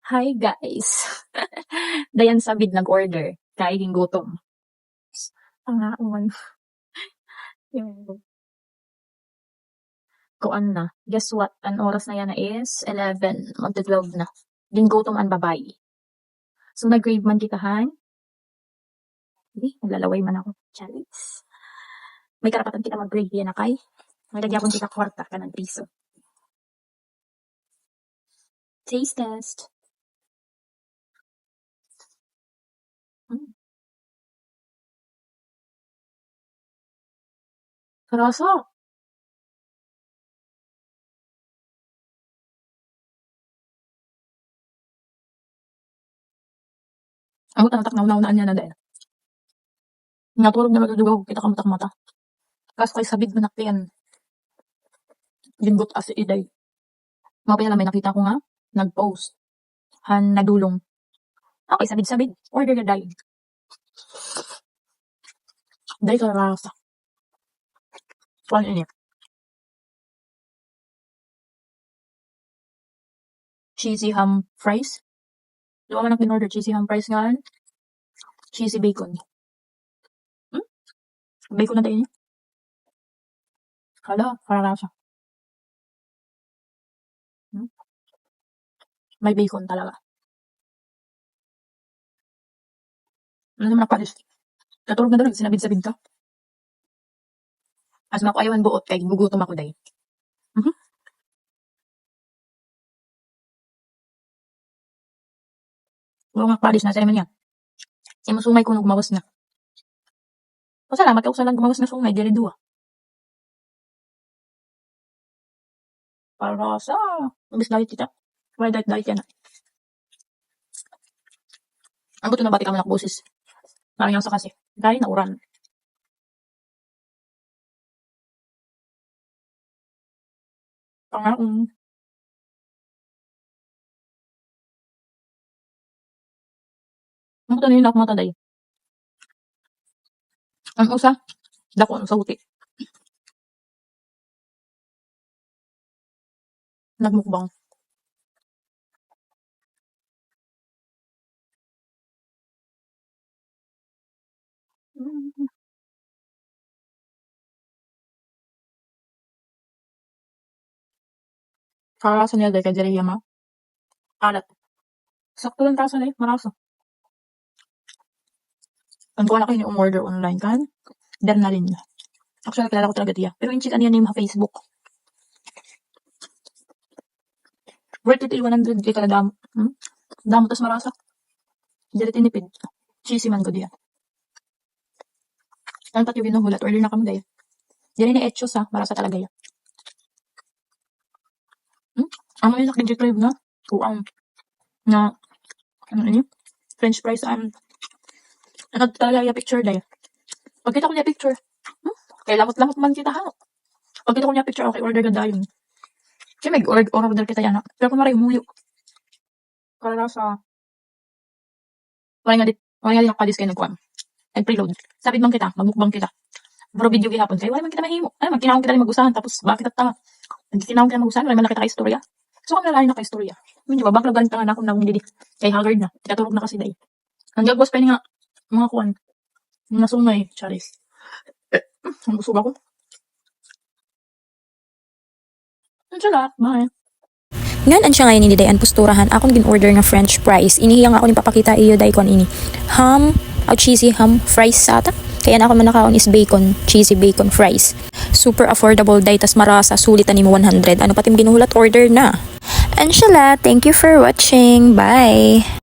Hi guys. Dayan sabid nag-order. Kaiging gutom. Pangaon. Yung kuan na. Guess what? An oras na yan na is 11. Magta-12 na. Din gutom ang babae. So nag-grave man kitahan. Hindi, naglalaway man ako. Chalice. May karapatan kita mag-grave yan na kay. Nagdagyapon kita kwarta ka ng piso. Taste test. Sarasa. Ang tatak na unaan niya na dahil. Natulog na magdudugaw kita kamatak mata. Kas kay sabid manaktian. Gingot as iday. Mapaya lang may nakita ko nga. Nag-post. Han nagdulong. Okay, sabid-sabid. Order na dahil. Dahil karasa. Kuan ini. Cheesy ham fries. Di ba man ang in-order cheesy ham fries nga? Cheesy bacon. Bacon na tayo niya. Hala, karasa. May bacon talaga. Ano naman nakapalis? Natulog na doon, sinabid-sabid ka. As mako ayawan buot kay gugutom ako day. Wala nga palis na sa naman yan. Imusumay ko nung gumawas na. Pasalamat ako sa lang gumawas na sumay, diri dua. Para sa, mabis diet kita. Wala diet yan. Ang buto na bati kami nakbusis. Parang yung sa kasi. Dahil na uran. Pangaon. Ang buto na yun ako mataday. Ang usa, dako ang sauti. Nagmukbang. Karasa niya day kay diri yama. Alat. Sakto lang tasa day, marasa. Ang kuha na kayo ni umorder online kan. Dan na rin niya. Actually, kilala ko talaga diya. Pero yung chicken niya name ha Facebook. Worth it 100 kay kada damo. Damo tas marasa. Dili tinipid. Cheesy man ko diya. Ang pati yung binuhulat. Order na kami day. Dili ni etchos ha. Marasa talaga yan. Ang mga nakidrive na. Kuang. Na. Ano yun? French fries. Ano talaga yung picture day. Pagkita ko niya picture. Kaya lamot-lamot man kita ha. Pagkita ko niya picture. Okay, order ganda yun. Kasi may order kita yan ha. Pero kung maray umuyo. Kala sa. Wala nga din nakapalis kayo nagkuhan. Nag-preload. Sabid man kita. Magmukbang kita. Pero video gihapon. Kaya wala man kita mahimo. Ay, magkinahon kita rin mag-usahan. Tapos bakit at tanga. Magkinahon kita mag-usahan. Wala man nakita ka istorya. So, kung nalahin na ka istorya. Hindi ba? Bakla ganit na akong nagong didi. Kay haggard na. Tinatulog na kasi day. Ang gagwas pa nga. Mga kuhan. Nasumay. Charis. Ang busog ako. Ang salat. Bye. Ngan an siya ngayon ini day an posturahan akong gin-order nga french fries. Inihiyang ako ni papakita iyo day kon ini. Ham, cheesy ham fries sata. Kaya na ako man nakaon is bacon, cheesy bacon fries. Super affordable day tas marasa sulit ani mo 100. Ano patim ginuhulat order na. Anshala, thank you for watching. Bye.